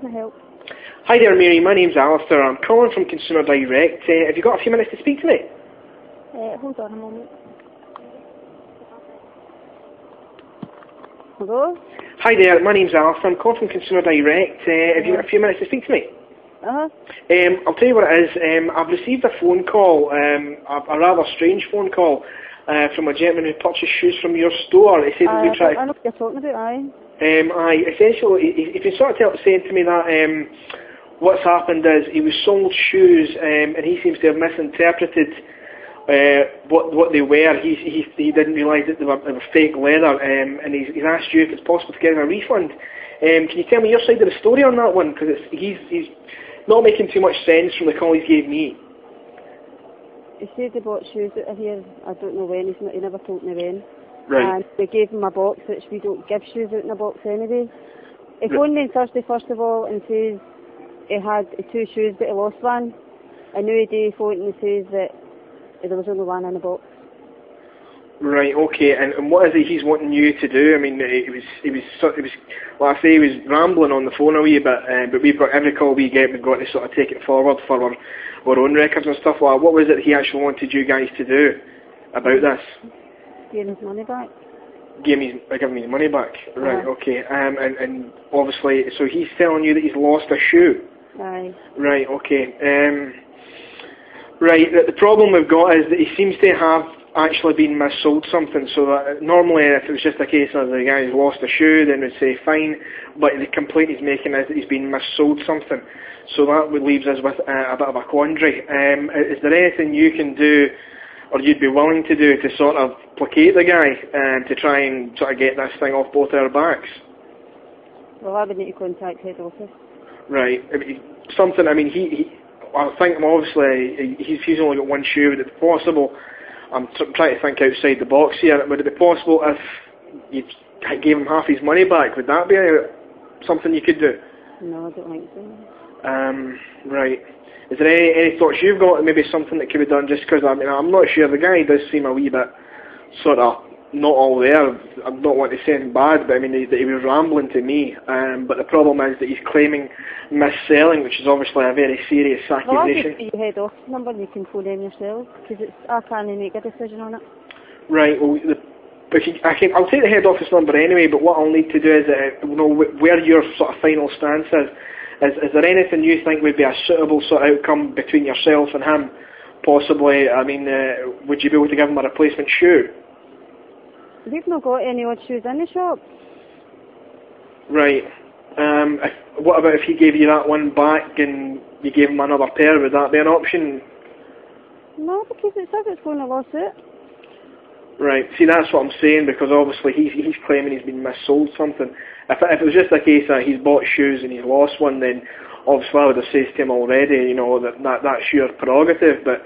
Can I help? Hi there, Mary. My name's Alistair. I'm calling from Consumer Direct. Have you got a few minutes to speak to me? Hold on a moment. Hello? Hi there, my name's Alistair. I'm calling from Consumer Direct. Have you got a few minutes to speak to me? Uh-huh. I'll tell you what it is. I've received a phone call, a rather strange phone call, from a gentleman who purchased shoes from your store. He said that we tried. I know what you're talking about, aye. Essentially, if you sort of saying to me that what's happened is he was sold shoes and he seems to have misinterpreted what they were. He didn't realise that they were fake leather, and he's asked you if it's possible to get him a refund. Can you tell me your side of the story on that one? Because he's not making too much sense from the call he gave me. He said he bought shoes out of here. I don't know when. He never told me when. Right. And we gave him a box, which we don't give shoes out in a box anyway. He phoned me on Thursday, first of all, and says he had 2 shoes, but he lost one. A new day he phoned and he says that there was only one in the box. Right, okay, and what is it he's wanting you to do? I mean, well, I say he was rambling on the phone a wee bit, but we've got, every call we get, we've got to sort of take it forward for our own records and stuff like that. What was it he actually wanted you guys to do about this? Give him his money back. Give me his money back. Right, okay, and obviously, so he's telling you that he's lost a shoe? Aye. Right, okay. Right, the problem we've got is that he seems to have actually been missold something, so that normally if it was just a case of the guy's lost a shoe, then we'd say fine, but the complaint he's making is that he's been missold something, so that would leaves us with a bit of a quandary. Is there anything you can do, or you'd be willing to do, to sort of placate the guy, to try and sort of get this thing off both our backs? Well, I would need to contact head office. Right, something, I mean, I think obviously he's only got one shoe. Would it be possible, I'm trying to think outside the box here, would it be possible if you gave him half his money back? Would that be something you could do? No, I don't think so. Right. Is there any thoughts you've got, maybe something that could be done, just because, I mean, I'm not sure, the guy does seem a wee bit sort of not all there. I don't want to say anything bad, but I mean, that he was rambling to me, but the problem is that he's claiming mis-selling, which is obviously a very serious accusation. Well, I'll just give you head office number and you can phone them yourself, because I can't make a decision on it. Right, well, I'll take the head office number anyway, but what I'll need to do is, know where your sort of final stance is. Is there anything you think would be a suitable sort of outcome between yourself and him, possibly? I mean, would you be able to give him a replacement shoe? We've not got any odd shoes in the shop. Right. What about if he gave you that one back and you gave him another pair? Would that be an option? No, because it says it's going to lose it. Right. See, that's what I'm saying, because obviously he's claiming he's been missold something. If it was just a case that he's bought shoes and he's lost one, then obviously I would have said to him already, you know, that's your prerogative, but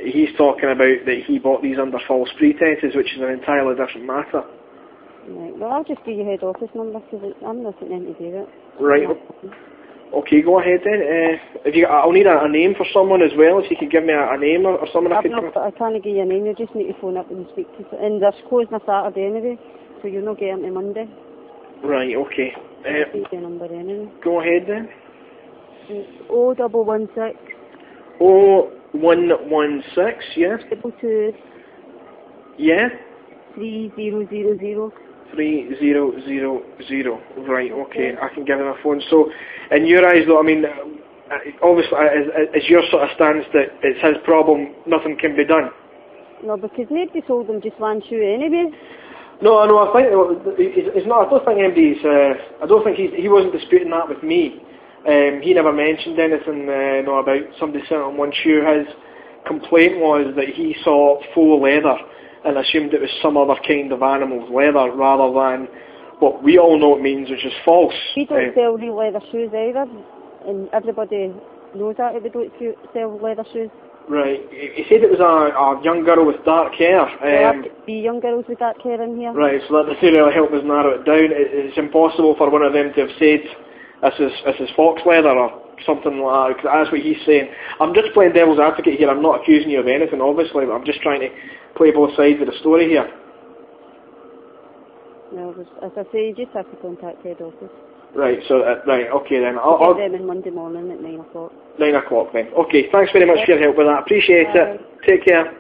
he's talking about that he bought these under false pretences, which is an entirely different matter. Right, well, I'll just give you head office number, because I'm nothing in to do it. Right. Okay, go ahead then. I'll need a name for someone as well, if you could give me a name or someone I can't give you a name, you just need to phone up and speak to, and they're closed on Saturday anyway, so you'll not get them to Monday. Right, okay. Your number anyway. Go ahead then. It's 0116. 0116, yeah? 22. Yeah? 3000. 3000. Right, okay, I can give him a phone. So, in your eyes though, I mean, obviously, is your sort of stance that it's his problem, nothing can be done? No, because nobody sold them just one shoe anyway. No, I think it's not. I don't think anybody's. I don't think he wasn't disputing that with me. He never mentioned anything about somebody selling one shoe. His complaint was that he saw faux leather and assumed it was some other kind of animal's leather rather than what we all know it means, which is false. We don't sell real leather shoes either, and everybody knows that we don't sell leather shoes. Right. He said it was a young girl with dark hair. There have to be young girls with dark hair in here. Right, so that doesn't really help us narrow it down. It's impossible for one of them to have said this is fox leather or something like that, because that's what he's saying. I'm just playing devil's advocate here. I'm not accusing you of anything, obviously, but I'm just trying to play both sides of the story here. No, as I say, you just have to contact head office. Right, so, right, okay then. I'll get them in Monday morning at 9 o'clock. 9 o'clock then. Okay, thanks very much for your help with that. Appreciate it. Take care.